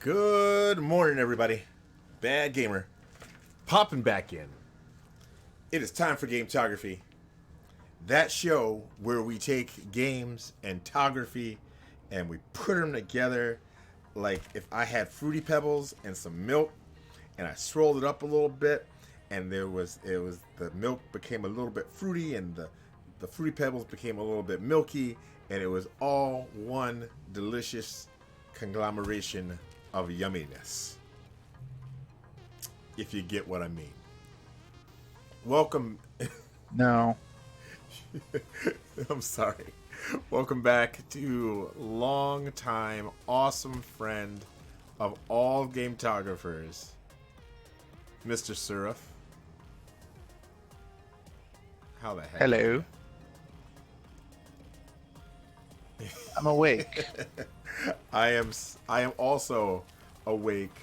Good morning, everybody. Bad Gamer, popping back in. It is time for Gametography, that show where we take games and tography and we put them together like if I had Fruity Pebbles and some milk and I swirled it up a little bit and the milk became a little bit fruity and the Fruity Pebbles became a little bit milky and it was all one delicious conglomeration of yumminess, if you get what I mean. Welcome. No. I'm sorry. Welcome back to long-time awesome friend of all Gametographers, Mr. Suraph. How the heck? Hello. I'm awake. I am also awake,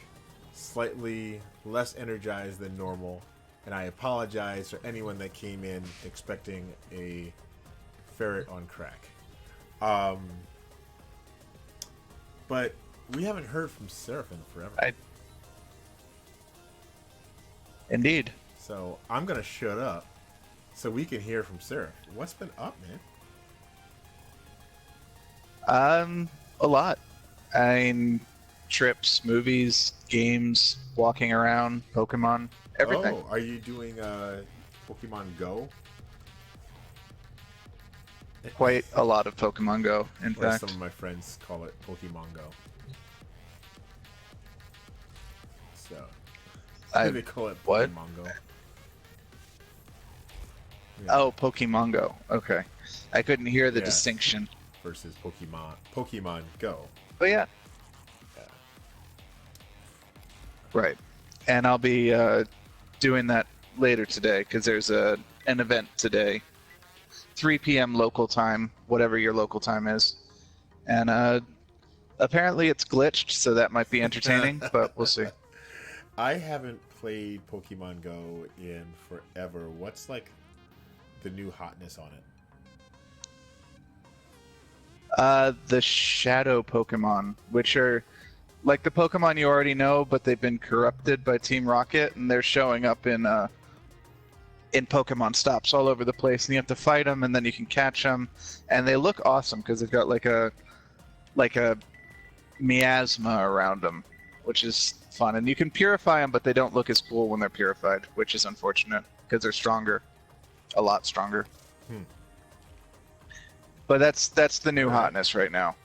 slightly less energized than normal, and I apologize for anyone that came in expecting a ferret on crack. But we haven't heard from Suraph in forever. Indeed. So I'm gonna shut up so we can hear from Suraph. What's been up, man? A lot. I mean, trips, movies, games, walking around, Pokemon, everything. Oh, are you doing Pokemon Go? Quite a lot of Pokemon Go, in Or fact. some of my friends call it Pokemon Go. So, they call it what? Pokemon Go. Yeah. Oh, Pokemon Go. Okay. I couldn't hear the Yes. distinction. Versus Pokemon Go. But yeah. Yeah. Right. And I'll be doing that later today because there's an event today. 3 p.m. local time, whatever your local time is. And apparently it's glitched, so that might be entertaining, but we'll see. I haven't played Pokemon Go in forever. What's like the new hotness on it? The shadow Pokemon, which are like the Pokemon you already know, but they've been corrupted by Team Rocket, and they're showing up in Pokemon stops all over the place, and you have to fight them, and then you can catch them, and they look awesome because they've got like a miasma around them, which is fun, and you can purify them, but they don't look as cool when they're purified, which is unfortunate because they're stronger, a lot stronger. But that's the new hotness right now.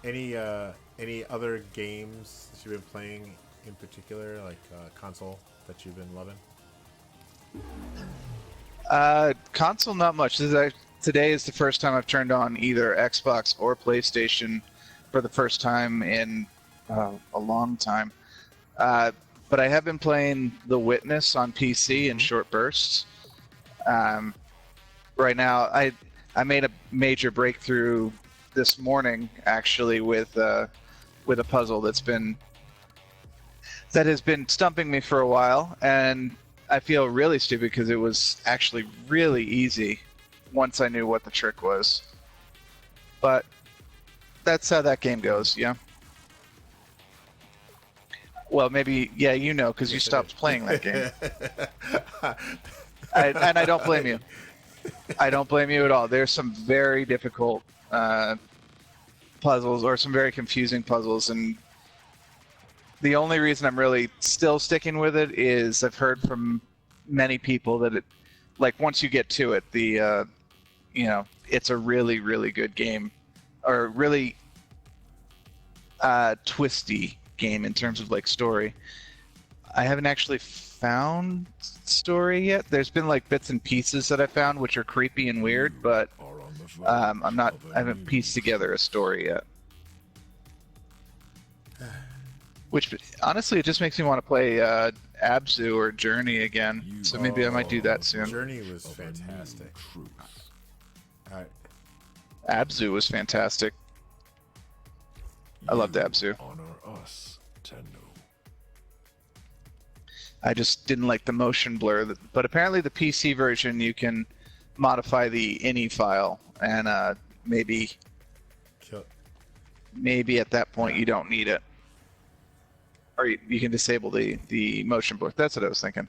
Any other games that you've been playing in particular, like console that you've been loving? Console, not much. Today is the first time I've turned on either Xbox or PlayStation for the first time in a long time. But I have been playing The Witness on PC in short bursts. Right now, I made a major breakthrough this morning, actually, with a puzzle that has been stumping me for a while, and I feel really stupid because it was actually really easy once I knew what the trick was. But that's how that game goes, yeah. Well, maybe, yeah, you know, because you stopped playing that game. And I don't blame you. I don't blame you at all. There's some very difficult puzzles or some very confusing puzzles, and the only reason I'm really still sticking with it is I've heard from many people that it, like, once you get to it, it's a really, really good game, or really twisty game in terms of like story. I haven't actually found story yet. There's been like bits and pieces that I found which are creepy and weird, but I haven't pieced together a story yet. Which honestly, it just makes me want to play Abzu or Journey again. So maybe I might do that soon. Journey was fantastic. Abzu was fantastic. I loved Abzu. Honor us, Tenno. I just didn't like the motion blur. But apparently the PC version, you can modify the ini file and maybe maybe at that point you don't need it. Or you can disable the motion blur. That's what I was thinking.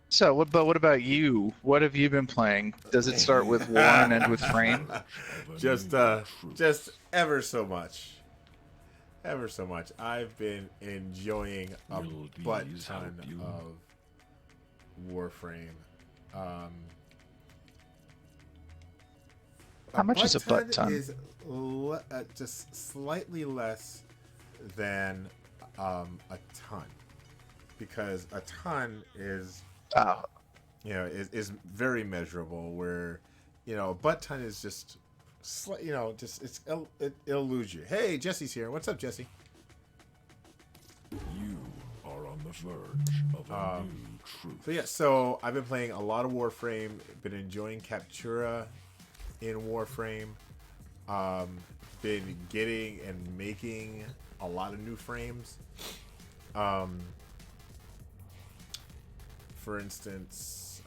So, but what about you? What have you been playing? Does it start with war and end with frame? Just ever so much. Ever so much. I've been enjoying a butt ton of Warframe. How much is a butt ton? Is just slightly less than a ton, because a ton is is very measurable. Where a butt ton is just it'll lose you. Hey, Jesse's here. What's up, Jesse? You are on the verge of a new truth. So I've been playing a lot of Warframe. Been enjoying Captura in Warframe. Been getting and making a lot of new frames. For instance,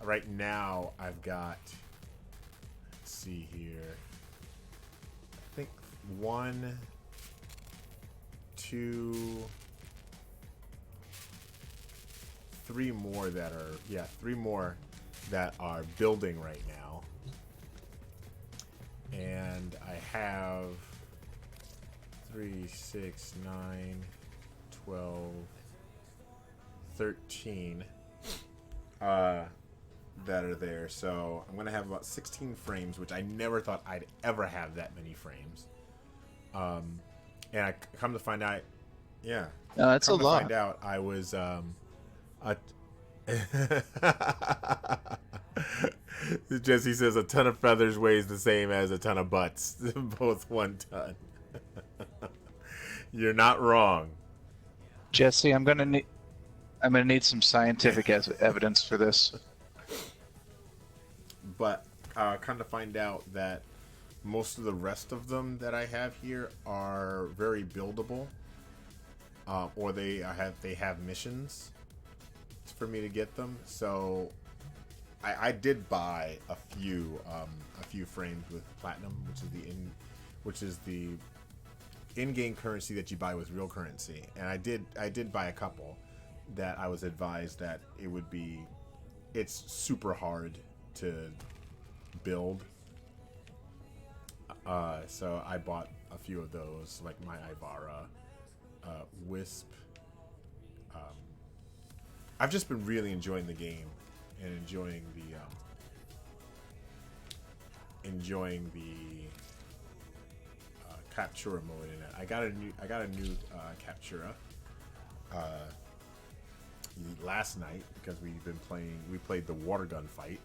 right now I've got, let's see here, I think 1, 2, 3 more that are, 3 more that are building right now. And I have 3, 6, 9, 12, 13 that are there. So I'm going to have about 16 frames, which I never thought I'd ever have that many frames. And I come to find out, no, that's a lot. Find out I was Jesse says a ton of feathers weighs the same as a ton of butts. Both 1 ton. You're not wrong. Jesse, I'm gonna need some scientific evidence for this. But come to find out that most of the rest of them that I have here are very buildable, or they have missions for me to get them. So I did buy a few frames with platinum, which is the in-game currency that you buy with real currency, and I did buy a couple that I was advised that it's super hard to build. So I bought a few of those, like my Ivara, Wisp. I've just been really enjoying the game and enjoying the Captura mode in it. I got a new Captura last night because we played the water gun fight.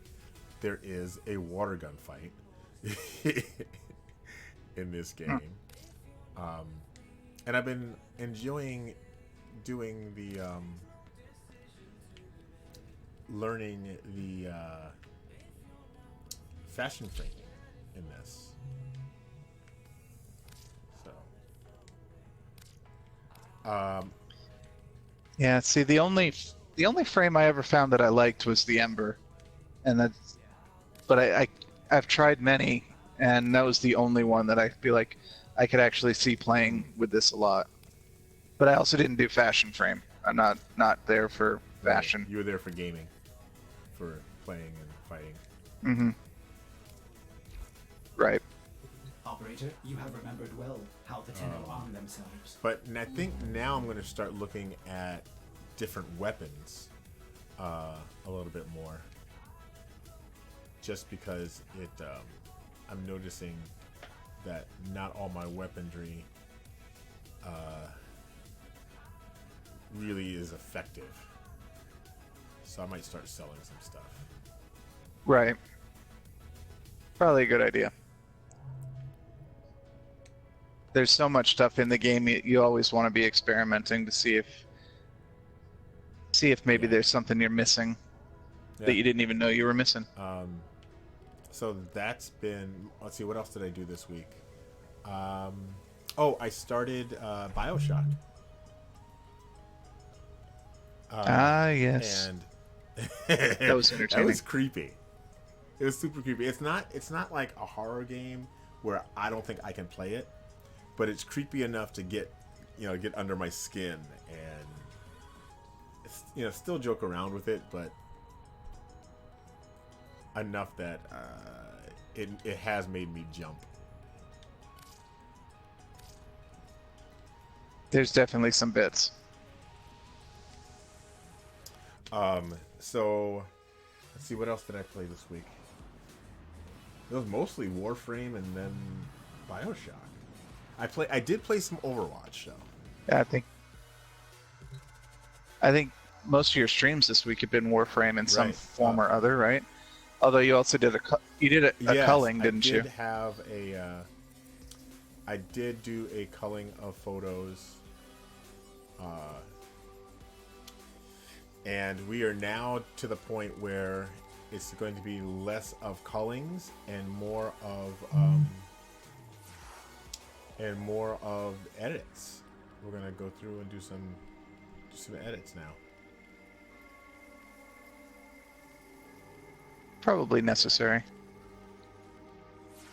There is a water gun fight in this game. And I've been enjoying doing the learning the fashion framing in this. So yeah, see, the only frame I ever found that I liked was the Ember, and I've tried many, and that was the only one that I feel like I could actually see playing with this a lot. But I also didn't do fashion frame. I'm not there for fashion. You were there for gaming, for playing and fighting. Mm-hmm. Right. Operator, you have remembered well how the Tenno arm themselves. But I think now I'm going to start looking at different weapons a little bit more. Just because I'm noticing that not all my weaponry really is effective. So I might start selling some stuff. Right. Probably a good idea. There's so much stuff in the game, you always want to be experimenting to see if maybe there's something you're missing that you didn't even know you were missing. So that's been, let's see, what else did I do this week? I started BioShock. Yes. And that was entertaining. That was creepy. It was super creepy. It's not like a horror game where I don't think I can play it, but it's creepy enough to get under my skin and still joke around with it, but enough that it has made me jump. There's definitely some bits. So let's see, what else did I play this week? It was mostly Warframe and then BioShock. I did play some Overwatch though. Yeah, I think most of your streams this week have been Warframe in some Right. form or other, right? Although you also did a Yes, culling, didn't you? I did do a culling of photos. And we are now to the point where it's going to be less of cullings and more of edits. We're gonna go through and do some edits now. Probably necessary.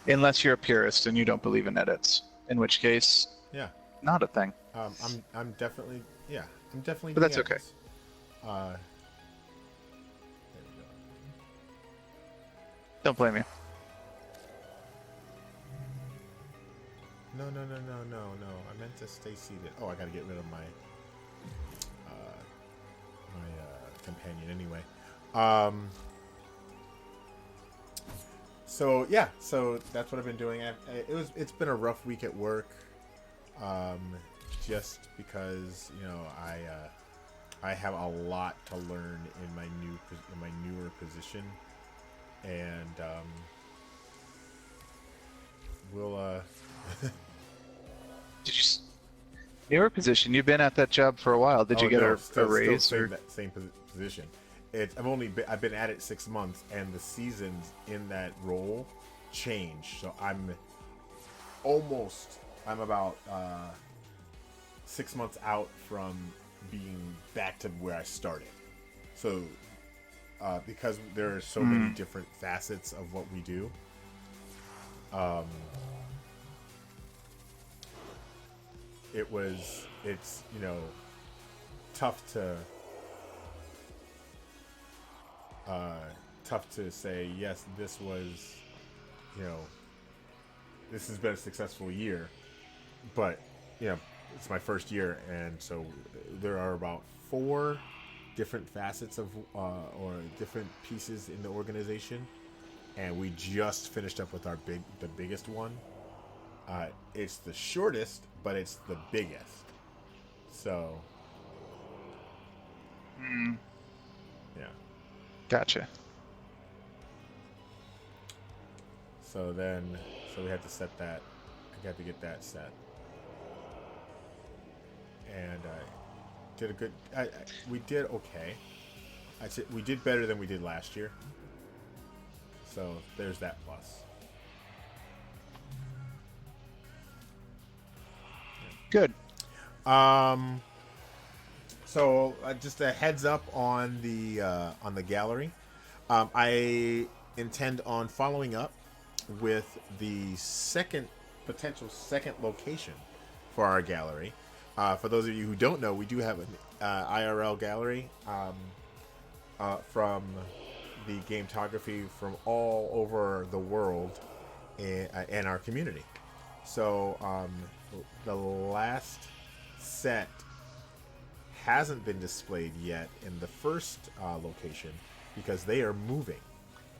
Unless you're a purist and you don't believe in edits, in which case, Yeah. not a thing. I'm definitely But doing that's okay. edits. There we go. Don't blame you. No. I meant to stay seated. Oh, I gotta get rid of my companion anyway. So yeah, so that's what I've been doing. It's been a rough week at work, just because I have a lot to learn in my newer position, and we'll Did you? Newer position. You've been at that job for a while. Did you get a raise? Still same position. I've been at it 6 months, and the seasons in that role change. So I'm about 6 months out from being back to where I started. So because there are so many different facets of what we do, it's tough to say, yes, this has been a successful year, but it's my first year, and so there are about 4 different facets of or different pieces in the organization, and we just finished up with the biggest one. It's the shortest, but it's the biggest. So yeah. Gotcha. So we had to set that. I got to get that set, and did a good. We did okay. I'd say we did better than we did last year. So there's that plus. Good. So just a heads up on the gallery. I intend on following up with the potential second location for our gallery. For those of you who don't know, we do have an IRL gallery from the Gametography from all over the world and our community. So the last set hasn't been displayed yet in the first location because they are moving,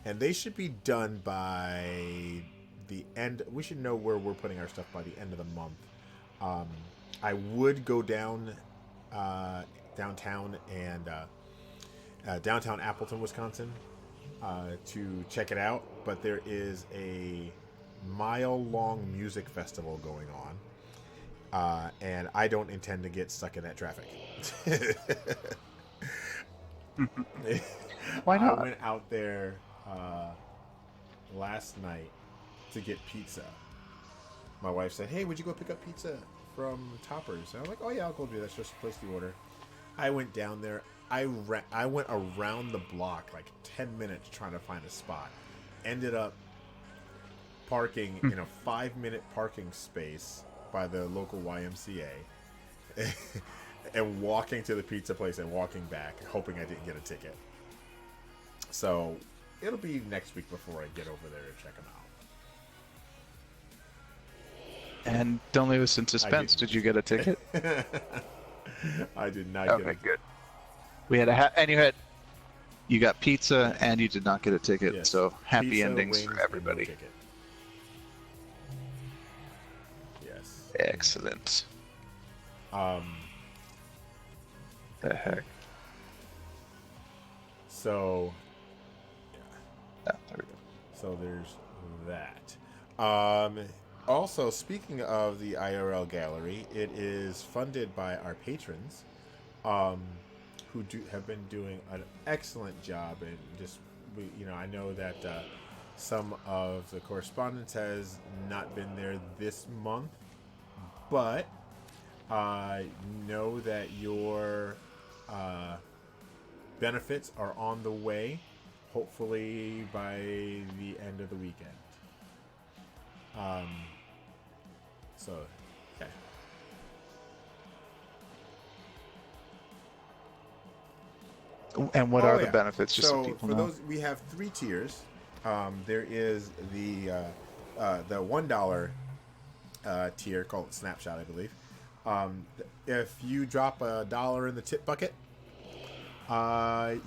and they should be done by the end. We should know where we're putting our stuff by the end of the month. I would go downtown and downtown Appleton, Wisconsin, to check it out, but there is a mile-long music festival going on. And I don't intend to get stuck in that traffic. Why not? I went out there last night to get pizza. My wife said, "Hey, would you go pick up pizza from Toppers?" And I'm like, "Oh yeah, I'll go do that. Just place the order." I went down there. I went around the block like 10 minutes trying to find a spot, ended up parking in a 5-minute parking space by the local YMCA and walking to the pizza place and walking back, hoping I didn't get a ticket. So it'll be next week before I get over there to check them out. And don't leave us in suspense. Did you get a ticket? I did not Okay, get a good. We had and you got pizza and you did not get a ticket. Yes. So happy Pizza, endings wings, for and no everybody. ticket. Yes. Excellent. The heck. So Oh, there we go. So there's that. Also, speaking of the IRL gallery, it is funded by our patrons, who have been doing an excellent job. And just, I know that some of the correspondence has not been there this month, but I know that your benefits are on the way. Hopefully by the end of the weekend. So, okay. And what are the benefits? Just so people for know. those, we have 3 tiers. There is the $1 tier called Snapshot, I believe. If you drop $1 in the tip bucket,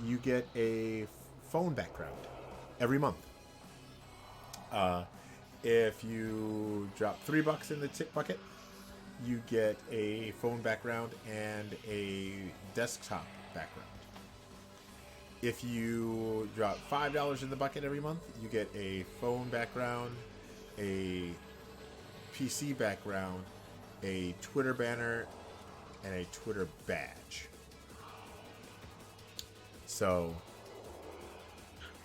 you get a phone background every month. If you drop $3 in the tip bucket, you get a phone background and a desktop background. If you drop $5 in the bucket every month, you get a phone background, a PC background, a Twitter banner, and a Twitter badge. So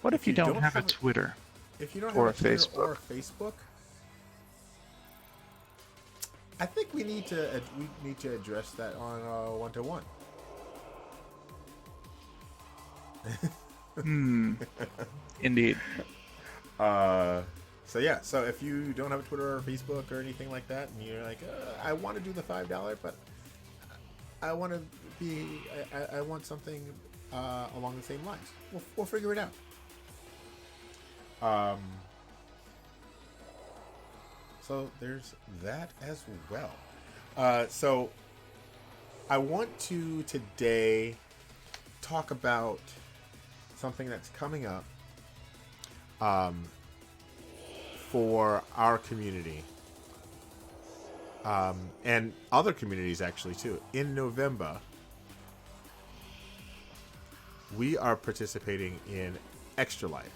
What if you don't have a Twitter? If you don't or have a Twitter Facebook? or a Facebook, I think we need to address that on one-to-one. Indeed. So yeah, so if you don't have a Twitter or Facebook or anything like that, and you're like, I want to do the $5, but I want to be, I want something along the same lines. We'll figure it out. So there's that as well. So I want to today talk about something that's coming up for our community and other communities actually too. In November, we are participating in Extra Life.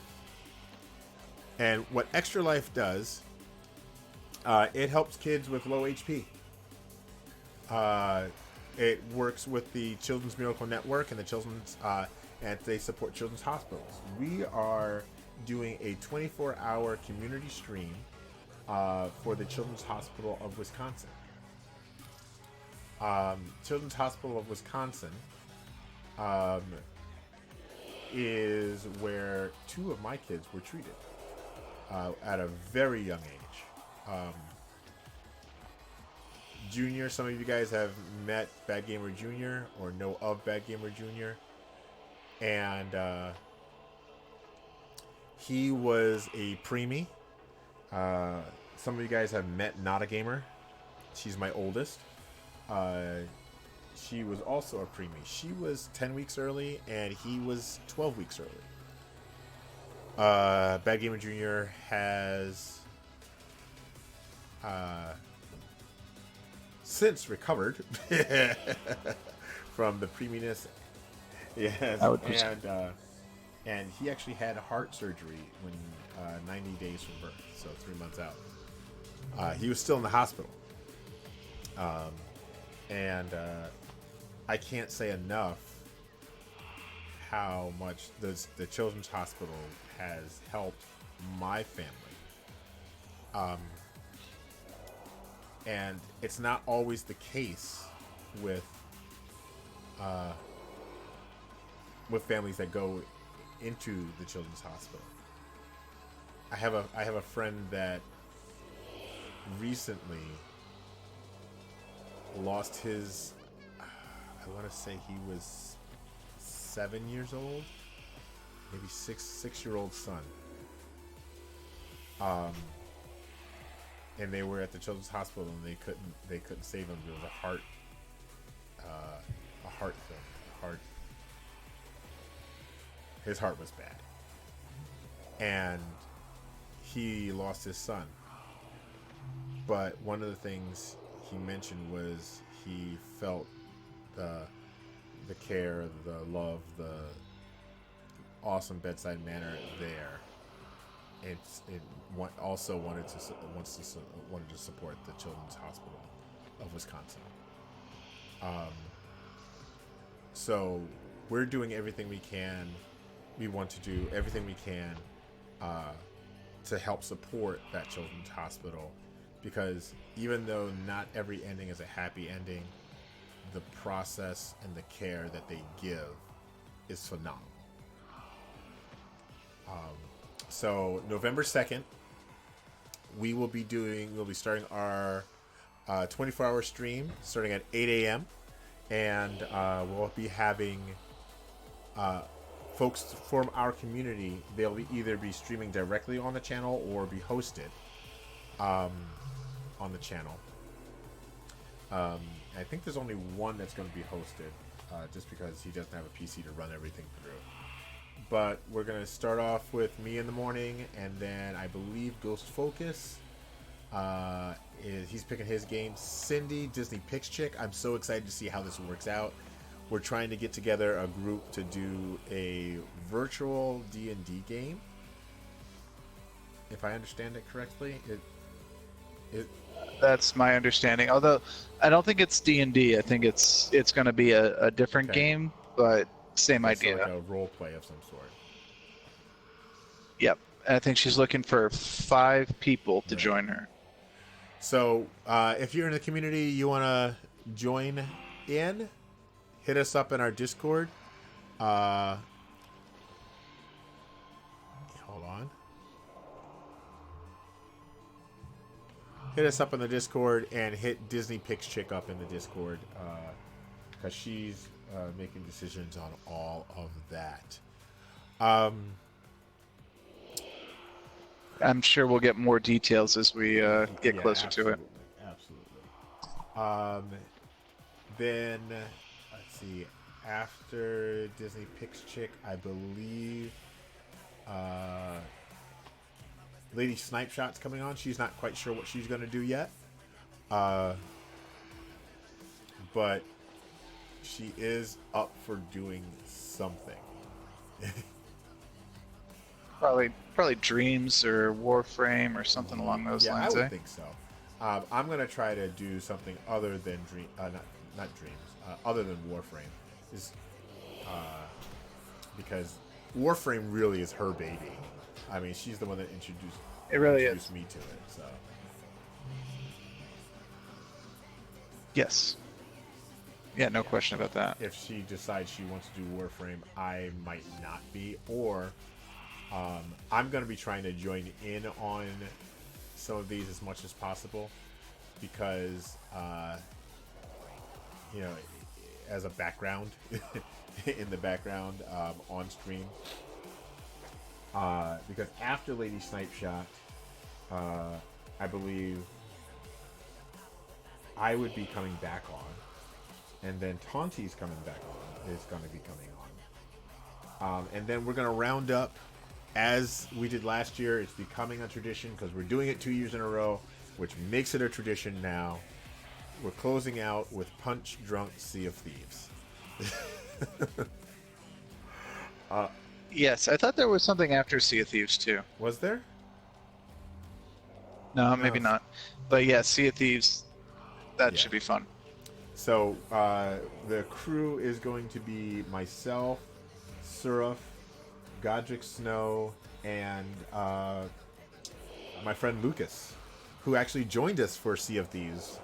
And what Extra Life does, it helps kids with low HP. It works with the Children's Miracle Network and the Children's, and they support children's hospitals. We are doing a 24-hour community stream for the Children's Hospital of Wisconsin. Children's Hospital of Wisconsin is where 2 of my kids were treated at a very young age. Junior, some of you guys have met Bad Gamer Jr. or know of Bad Gamer Jr. And he was a preemie. Some of you guys have met Not a Gamer. She's my oldest. She was also a preemie. She was 10 weeks early, and he was 12 weeks early. Bad Gamer Jr. has since recovered from the preeminess. Yes, and he actually had heart surgery when 90 days from birth, so 3 months out. He was still in the hospital, and I can't say enough how much the Children's Hospital has helped my family. And it's not always the case with families that go into the Children's Hospital. I have a friend that recently lost his. I want to say he was 7 years old, maybe six-year-old son. And they were at the children's hospital, and they couldn't save him. It was a heart thing. His heart was bad, and he lost his son. But one of the things he mentioned was he felt the care, the love, the awesome bedside manner there. Also wanted to support the Children's Hospital of Wisconsin. So we're doing everything we can. We want to do everything we can to help support that Children's Hospital, because even though not every ending is a happy ending, the process and the care that they give is phenomenal. So November 2nd, we'll be starting our 24-hour stream starting at 8 a.m. And we'll be having folks from our community. They'll either be streaming directly on the channel or be hosted on the channel. I think there's only one that's going to be hosted, just because he doesn't have a PC to run everything through. But we're going to start off with me in the morning, and then I believe Ghost Focus he's picking his game. Cindy, Disney Picks Chick. I'm so excited to see how this works out. We're trying to get together a group to do a virtual D&D game, if I understand it correctly. That's my understanding. Although I don't think it's D&D. I think it's going to be a different game, but same idea. Like a role play of some sort. Yep. And I think she's looking for 5 people to join her. So if you're in the community, you want to join in, hit us up in our Discord. Hold on. Hit us up in the Discord and hit Disney Picks Chick up in the Discord, because she's making decisions on all of that. I'm sure we'll get more details as we get closer to it. Absolutely. Then, let's see. After Disney Picks Chick, I believe Lady Snipe Shot's coming on. She's not quite sure what she's going to do yet. But she is up for doing something. Probably Dreams or Warframe or something along those lines. I would think so. I'm gonna try to do something other than not Dreams, other than Warframe, because Warframe really is her baby. I mean, she's the one that introduced me to it. So yes, yeah, no question about that. If she decides she wants to do Warframe, I might not be, or I'm going to be trying to join in on some of these as much as possible, because, as a background, in the background, on stream, because after Lady Snipe Shot, I believe I would be coming back on, and then Taunty's coming back on, is going to be coming on. And then we're going to round up, as we did last year. It's becoming a tradition because we're doing it 2 years in a row, which makes it a tradition now. We're closing out with Punch Drunk Sea of Thieves. Yes, I thought there was something after Sea of Thieves too. Was there? No, maybe not. But yeah, Sea of Thieves, that should be fun. So the crew is going to be myself, Suraph, Godric Snow, and my friend Lucas, who actually joined us for Sea of Thieves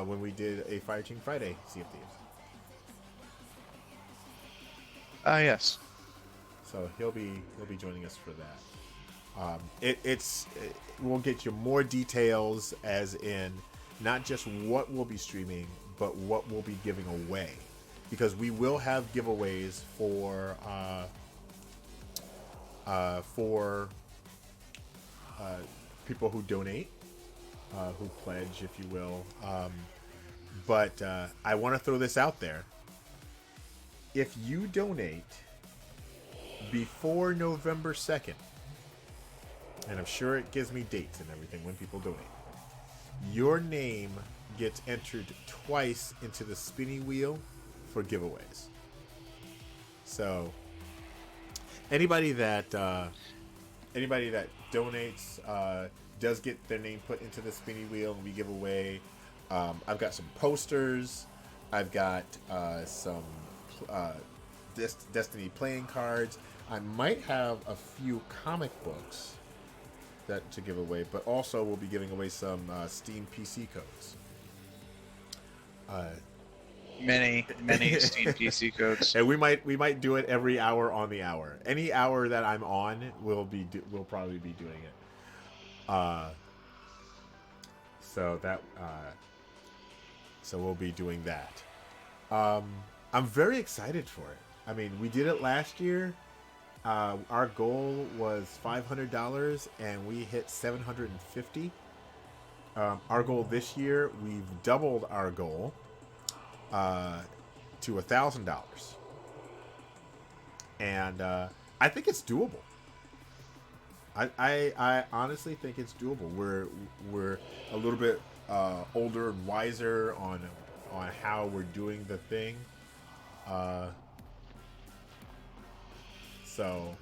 when we did a Fire Team Friday Sea of Thieves. Yes. So he'll be joining us for that. We'll get you more details, as in not just what we'll be streaming, but what we'll be giving away, because we will have giveaways for people who donate, who pledge, if you will. But I want to throw this out there. If you donate before November 2nd, and I'm sure it gives me dates and everything when people donate, your name gets entered twice into the spinning wheel for giveaways. So anybody that donates does get their name put into the spinning wheel, and we give away. I've got some posters. I've got some Destiny playing cards. I might have a few comic books to give away, but also we'll be giving away some Steam PC codes. Many Steam PC codes. And we might do it every hour on the hour. Any hour that I'm on, we'll probably be doing it. So we'll be doing that. I'm very excited for it. I mean, we did it last year. Our goal was $500, and we hit $750. Our goal this year, we've doubled our goal to $1,000, and I think it's doable. I honestly think it's doable. We're a little bit older and wiser on how we're doing the thing. So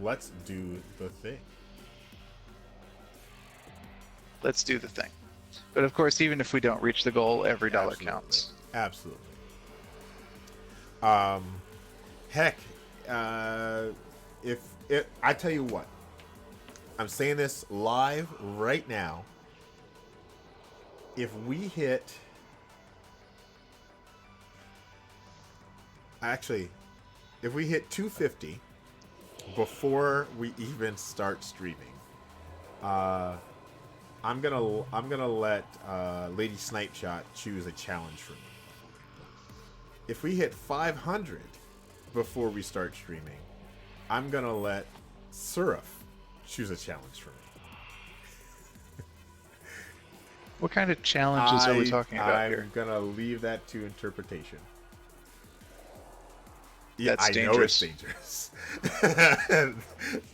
let's do the thing. Let's do the thing. But of course, even if we don't reach the goal, every dollar counts. Absolutely. Heck, if I tell you what, I'm saying this live right now. If we hit, if we hit 250 before we even start streaming, I'm gonna let Lady Snipeshot choose a challenge for me. If we hit 500 before we start streaming, I'm gonna let Suraph choose a challenge for me. What kind of challenges are we talking about here? I'm gonna leave that to interpretation. Yeah, That's I know it's dangerous.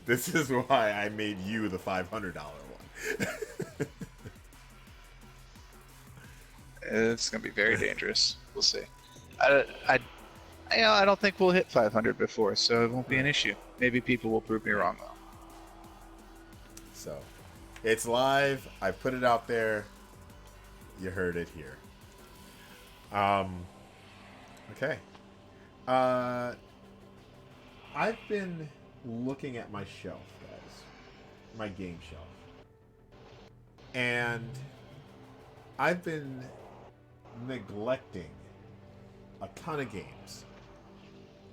This is why I made you the $500 one. It's gonna be very dangerous. We'll see. I don't think we'll hit 500 before, so it won't be an issue. Maybe people will prove me wrong though. So, it's live. I put it out there. You heard it here. Okay. I've been looking at my shelf, guys. My game shelf. And I've been neglecting a ton of games.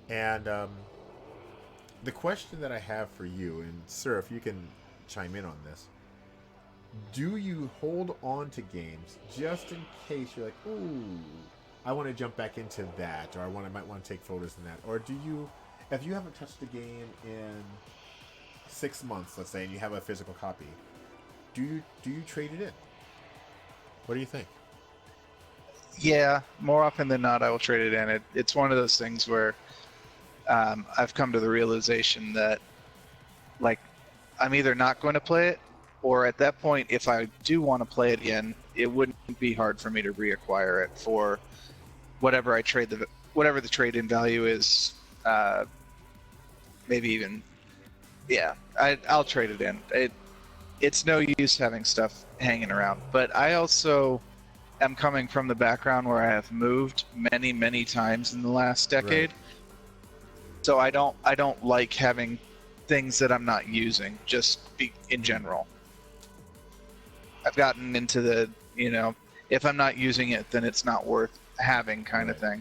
And the question that I have for you, and sir, if you can chime in on this, do you hold on to games just in case you're like, ooh, I want to jump back into that, or I might want to take photos in that? Or do you, if you haven't touched a game in 6 months, let's say, and you have a physical copy, do you trade it in? What do you think? Yeah, more often than not, I will trade it in. It's one of those things where I've come to the realization that, like, I'm either not going to play it, or at that point, if I do want to play it again, it wouldn't be hard for me to reacquire it for whatever the trade-in value is. Maybe even, yeah, I'll trade it in. It's no use having stuff hanging around. But I also am coming from the background where I have moved many, many times in the last decade. Right. So I don't like having things that I'm not using, just in general. I've gotten into the, if I'm not using it, then it's not worth having kind of thing.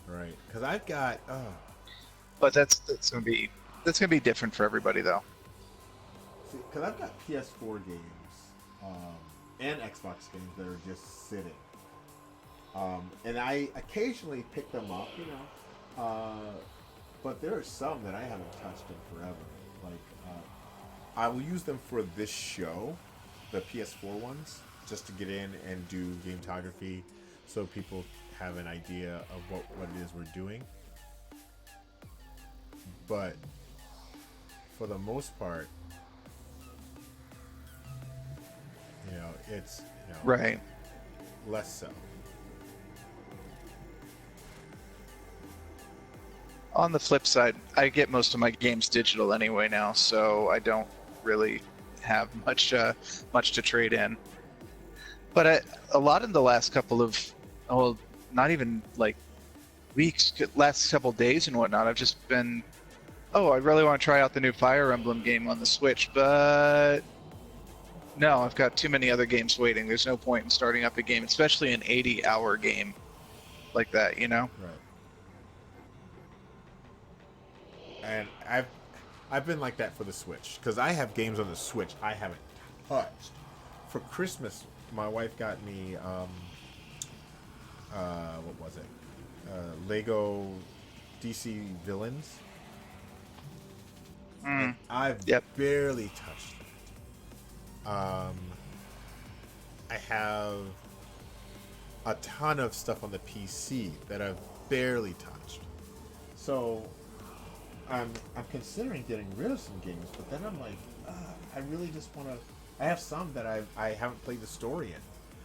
Right. Because I've got... But that's going to be That's gonna be different for everybody, though. See, because I've got PS4 games and Xbox games that are just sitting. And I occasionally pick them up, you know. But there are some that I haven't touched in forever. Like, I will use them for this show, the PS4 ones, just to get in and do gametography so people have an idea of what it is we're doing. But for the most part, you know, it's, you know, Right. less so. On the flip side, I get most of my games digital anyway now, so I don't really have much to trade in. But a lot in the last couple of, well, not even like weeks, last couple days and whatnot, I've just been, oh, I really want to try out the new Fire Emblem game on the Switch, but no, I've got too many other games waiting. There's no point in starting up a game, especially an 80-hour game like that, you know? Right. And I've been like that for the Switch because I have games on the Switch I haven't touched. For Christmas, my wife got me what was it? Lego DC Villains. And I've barely touched it. I have a ton of stuff on the PC that I've barely touched. So I'm considering getting rid of some games, but then I'm like, I really just want to. I have some that I haven't played the story in.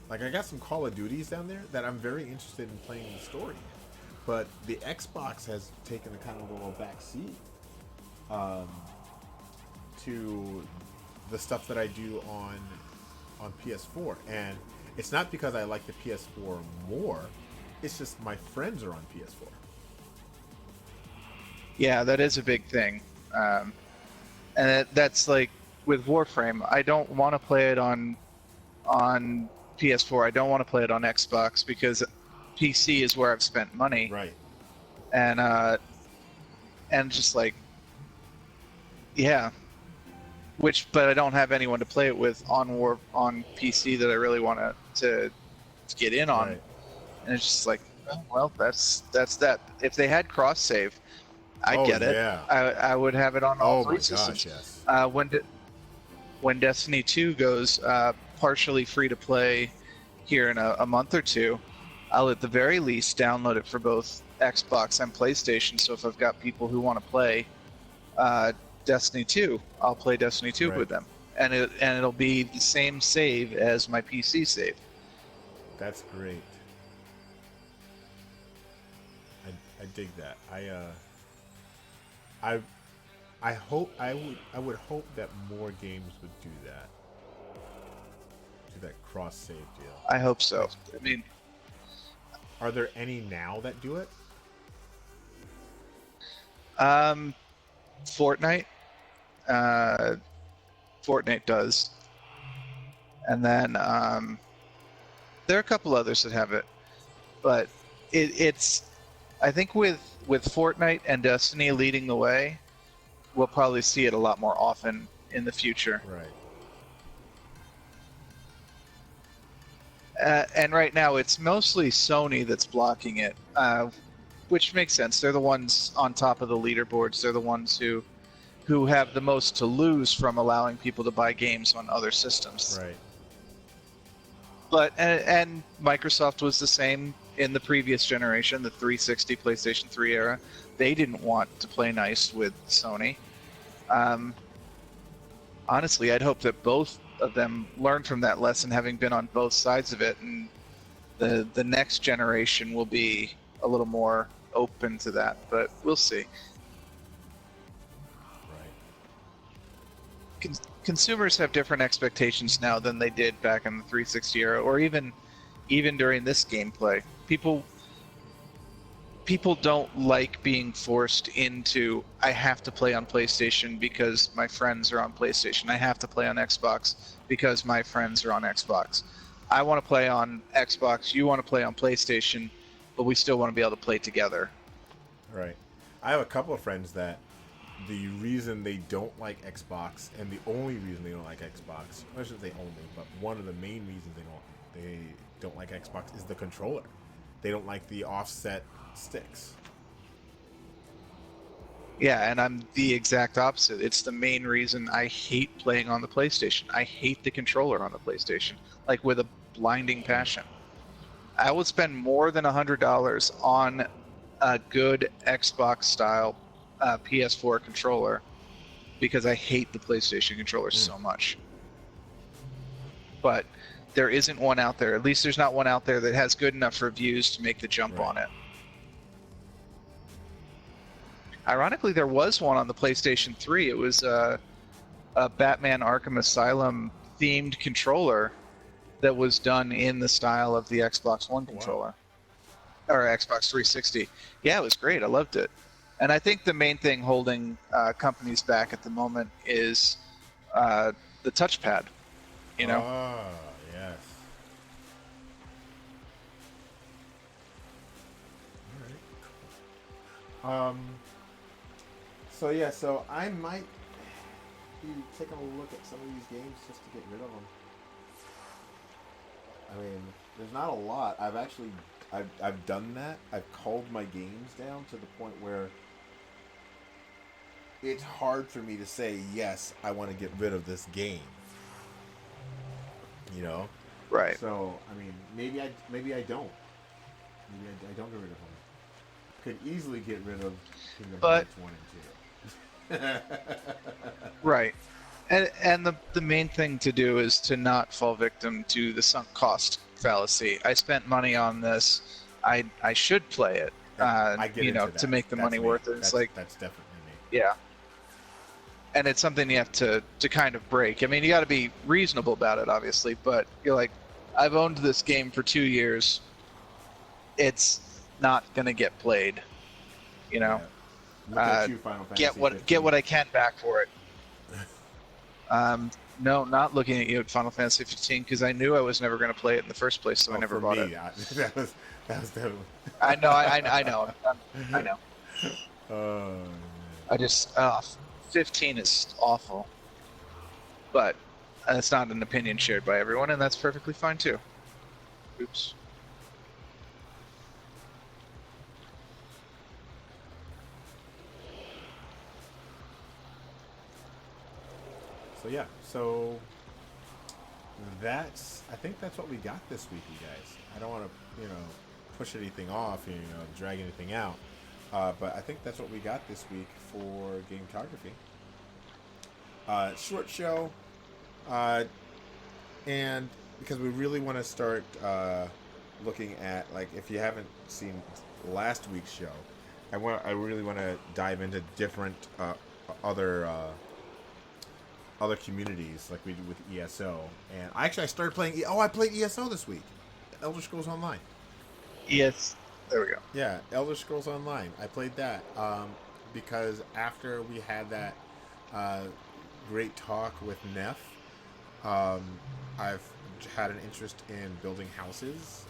Like, I got some Call of Duties down there that I'm very interested in playing the story in. But the Xbox has taken a kind of a little back seat to the stuff that I do on PS4. And it's not because I like the PS4 more. It's just my friends are on PS4. Yeah, that is a big thing. And that's like with Warframe. I don't want to play it on PS4. I don't want to play it on Xbox because PC is where I've spent money. Right. And just like, yeah. But I don't have anyone to play it with on PC that I really want to get in on. Right. And it's just like, oh, well, that's that. If they had cross save, I get it. Yeah. I would have it on all three systems. Yes. When Destiny 2 goes partially free to play here in a month or two, I'll at the very least download it for both Xbox and PlayStation. So if I've got people who want to play Destiny 2, I'll play Destiny 2 with them, and it'll be the same save as my PC save. That's great. I dig that. I would hope that more games would do that. Do that cross save deal. I hope so. I mean, are there any now that do it? Fortnite. Fortnite does. And then there are a couple others that have it. But it's I think with Fortnite and Destiny leading the way, we'll probably see it a lot more often in the future. Right. And right now, it's mostly Sony that's blocking it, which makes sense. They're the ones on top of the leaderboards. They're the ones who have the most to lose from allowing people to buy games on other systems. Right. But and Microsoft was the same in the previous generation, the 360, PlayStation 3 era. They didn't want to play nice with Sony. Honestly, I'd hope that both of them learn from that lesson, having been on both sides of it, and the next generation will be a little more open to that, but we'll see. Right. Consumers have different expectations now than they did back in the 360 era, or even during this gameplay. People don't like being forced into, I have to play on PlayStation because my friends are on PlayStation. I have to play on Xbox because my friends are on Xbox. I want to play on Xbox, you want to play on PlayStation, but we still want to be able to play together. Right. I have a couple of friends that the reason they don't like Xbox, and the only reason they don't like Xbox, I shouldn't say only, but one of the main reasons they don't like Xbox is the controller. They don't like the offset sticks. Yeah, and I'm the exact opposite. It's the main reason I hate playing on the PlayStation. I hate the controller on the PlayStation, like with a blinding passion. I would spend more than $100 on a good Xbox style PS4 controller because I hate the PlayStation controller so much. But there isn't one out there. At least there's not one out there that has good enough reviews to make the jump Right. on it. Ironically, there was one on the PlayStation 3. It was a Batman Arkham Asylum themed controller that was done in the style of the Xbox One controller. Or Xbox 360. Yeah, it was great. I loved it. And I think the main thing holding companies back at the moment is the touchpad. You know? Ah, yes. All right. So yeah, so I might be taking a look at some of these games just to get rid of them. I mean, there's not a lot. I've done that. I've culled my games down to the point where it's hard for me to say, yes, I want to get rid of this game. You know? Right. So, I mean, maybe I don't. Maybe I don't get rid of them. Could easily get rid of Kingdom Hearts 1 and 2. Right. And the main thing to do is to not fall victim to the sunk cost fallacy. I spent money on this. I should play it. I get you know, into to that. make the That's money me. worth it. It's like, that's definitely me. yeah. And it's something you have to kind of break. I mean, you got to be reasonable about it, obviously, but you're like, I've owned this game for 2 years. It's not gonna get played. You know. Yeah. Look at you, Final Fantasy Get 15. what I can back for it. No, not looking at you at Final Fantasy 15 because I knew I was never going to play it in the first place, so I never bought it. That was definitely. I know, I know, I know. Oh, I just 15 is awful, but that's not an opinion shared by everyone, and that's perfectly fine too. Oops. So yeah, so I think that's what we got this week, you guys. I don't want to, push anything off, drag anything out. But I think that's what we got this week for Gametography. Short show, and because we really want to start looking at, like, if you haven't seen last week's show, I really want to dive into different other communities like we do with ESO. And I started playing. I played ESO this week, Elder Scrolls Online. Yes. There we go. Yeah, Elder Scrolls Online. I played that because after we had that great talk with Neff, I've had an interest in building houses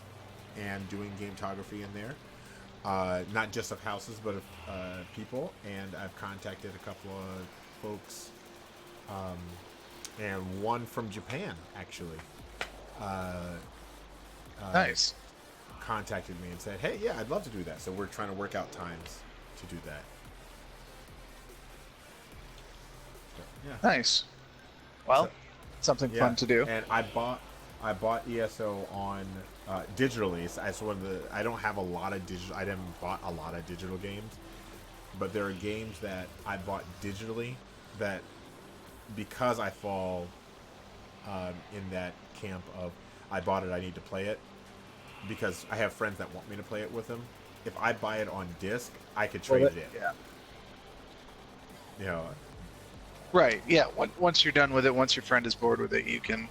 and doing gametography in there. Not just of houses, but of people. And I've contacted a couple of folks, and one from Japan, actually. Nice. Contacted me and said, hey, yeah, I'd love to do that. So we're trying to work out times to do that. So, yeah. Nice. Well, something fun to do. And I bought ESO on digitally. So I don't have a lot of digital. I didn't bought a lot of digital games, but there are games that I bought digitally that, because I fall in that camp of I bought it, I need to play it, because I have friends that want me to play it with them. If I buy it on disc, I could trade it in. Yeah. Right. Yeah. Once you're done with it, once your friend is bored with it, you can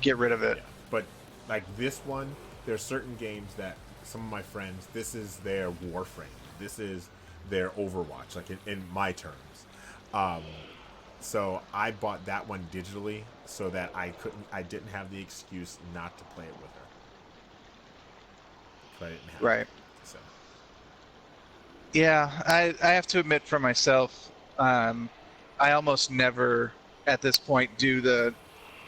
get rid of it. Yeah. But like this one, there's certain games that some of my friends, this is their Warframe, this is their Overwatch, like in my terms. So I bought that one digitally so that I didn't have the excuse not to play it with her. But I didn't have Right. it, so. Yeah, I have to admit for myself, I almost never, at this point, do the,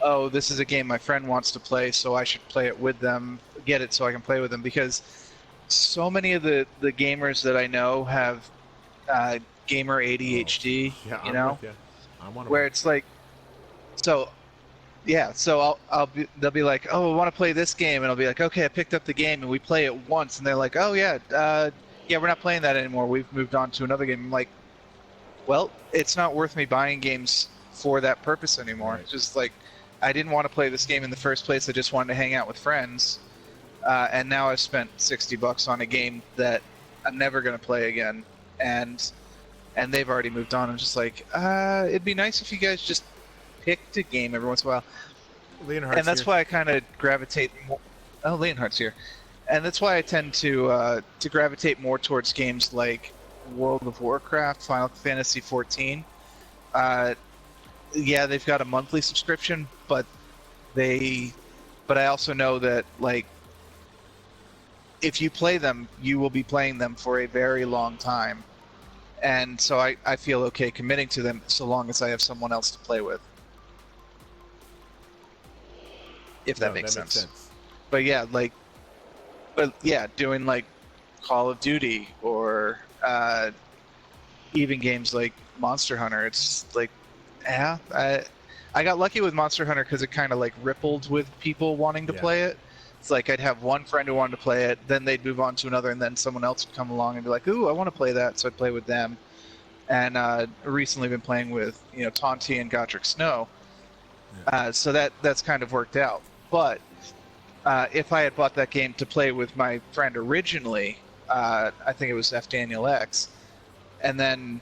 oh, this is a game my friend wants to play, so I should play it with them, get it so I can play with them, because so many of the gamers that I know have gamer ADHD, Yeah, you I'm know, with you. I'm one of where them. it's like, so yeah, so they'll be like, oh, I want to play this game, and I'll be like, okay, I picked up the game, and we play it once, and they're like, oh yeah, yeah, we're not playing that anymore. We've moved on to another game. I'm like, well, it's not worth me buying games for that purpose anymore. Right. It's just like, I didn't want to play this game in the first place. I just wanted to hang out with friends, and now I've spent $60 on a game that I'm never gonna play again, and they've already moved on. I'm just like, it'd be nice if you guys just picked a game every once in a while. Leonhardt's And that's here. why I kind of gravitate more. Oh, Leonhardt's here, and that's why I tend to gravitate more towards games like World of Warcraft, Final Fantasy 14. Yeah, they've got a monthly subscription, but I also know that like if you play them, you will be playing them for a very long time, and so I feel okay committing to them so long as I have someone else to play with. If that No, makes that sense. makes sense. But yeah, like, but yeah, doing like Call of Duty or even games like Monster Hunter, it's like, yeah, I got lucky with Monster Hunter because it kind of like rippled with people wanting to Yeah. play it. It's like I'd have one friend who wanted to play it, then they'd move on to another, and then someone else would come along and be like, "Ooh, I want to play that," so I'd play with them. And recently been playing with Tonti and Godric Snow, so that's kind of worked out. But if I had bought that game to play with my friend originally, I think it was F. Daniel X, and then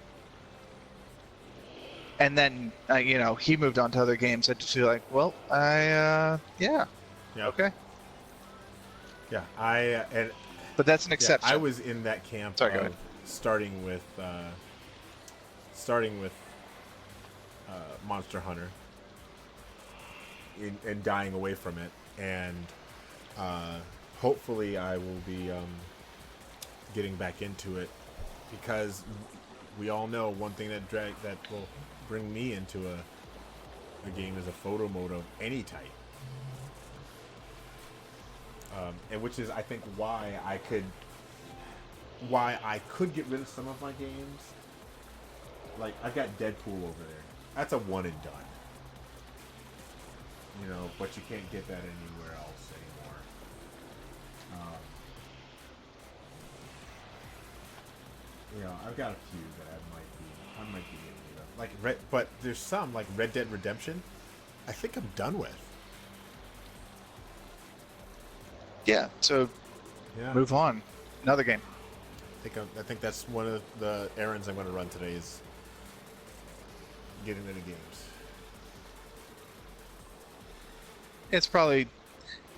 he moved on to other games. I just feel like, well, yeah, Yeah. okay, Yeah, but that's an yeah, exception. I was in that camp Sorry, go of ahead. starting with Monster Hunter and dying away from it, and hopefully I will be getting back into it, because we all know one thing that will bring me into a game is a photo mode of any type. And which is, I think, why I could get rid of some of my games. Like, I've got Deadpool over there. That's a one and done. But you can't get that anywhere else anymore. I've got a few that I might be getting rid of. But there's some, like Red Dead Redemption, I think I'm done with. Yeah, so Yeah. move on. Another game. I think that's one of the errands I'm going to run today is getting into games. It's probably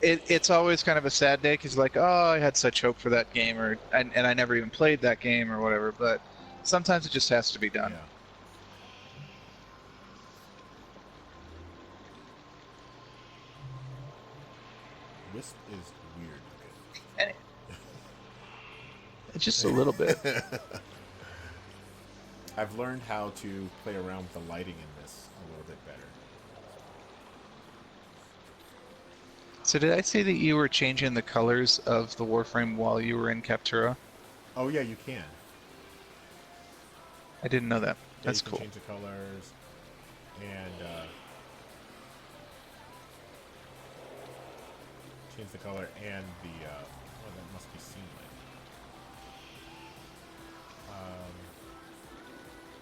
it's always kind of a sad day because like, oh, I had such hope for that game, and I never even played that game or whatever. But sometimes it just has to be done. Yeah. Wisp is weird looking. Just a little bit. I've learned how to play around with the lighting in this a little bit better. So did I see that you were changing the colors of the Warframe while you were in Captura? Oh yeah, you can. I didn't know that. Yeah, That's you can cool. change the colors and change the color and the that must be scene light.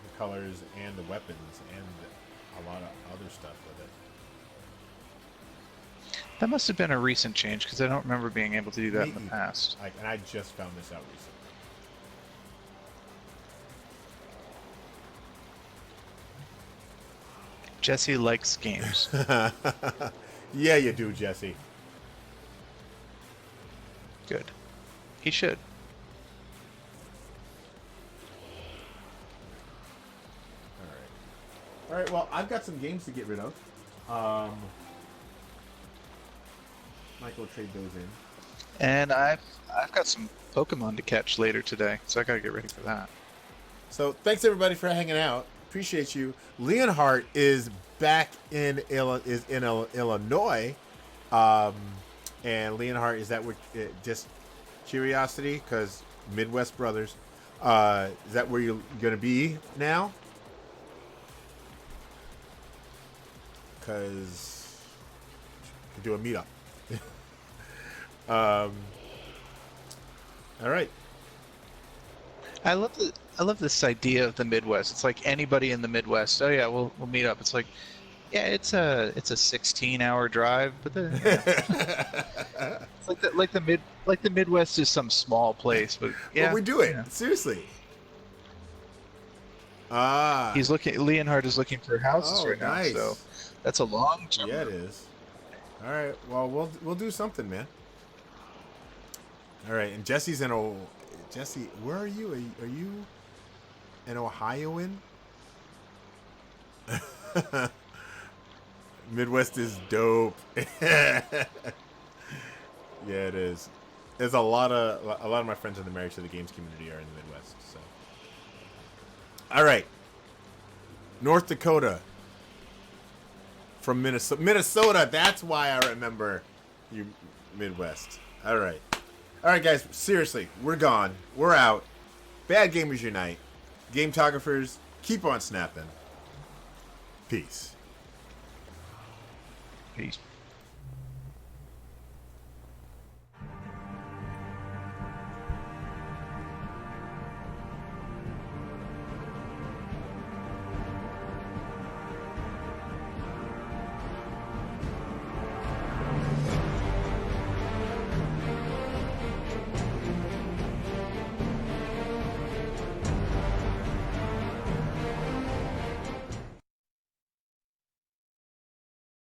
The colors and the weapons and a lot of other stuff with it. That must have been a recent change because I don't remember being able to do that in Maybe. the past. And I just found this out recently. Jesse likes games. Yeah, you do, Jesse. Good. He should. All right, well, I've got some games to get rid of. Michael will trade those in. And I've got some Pokemon to catch later today, so I gotta get ready for that. So thanks everybody for hanging out. Appreciate you. Leonhardt is back in Illinois. And Leonhardt, is that what, just curiosity? Because Midwest Brothers. Is that where you're going to be now? Because we can do a meetup. All right. I love this idea of the Midwest. It's like anybody in the Midwest. Oh yeah, we'll meet up. It's like, yeah, it's a 16-hour drive, but it's like the Midwest is some small place, but yeah, But we do it. yeah. Seriously. Leonhard is looking for houses Oh, right now, nice. so that's a long jump. Yeah, it is. All right. Well, we'll do something, man. All right. And Jesse's Jesse, where are you? Are you an Ohioan? Midwest is dope. Yeah, it is. There's a lot of my friends in the Marriage to the Games community are in the Midwest. So, all right, North Dakota from Minnesota. That's why I remember you, Midwest. All right, guys. Seriously, we're gone. We're out. Bad Gamers Unite. Gametographers, keep on snapping. Peace. Peace.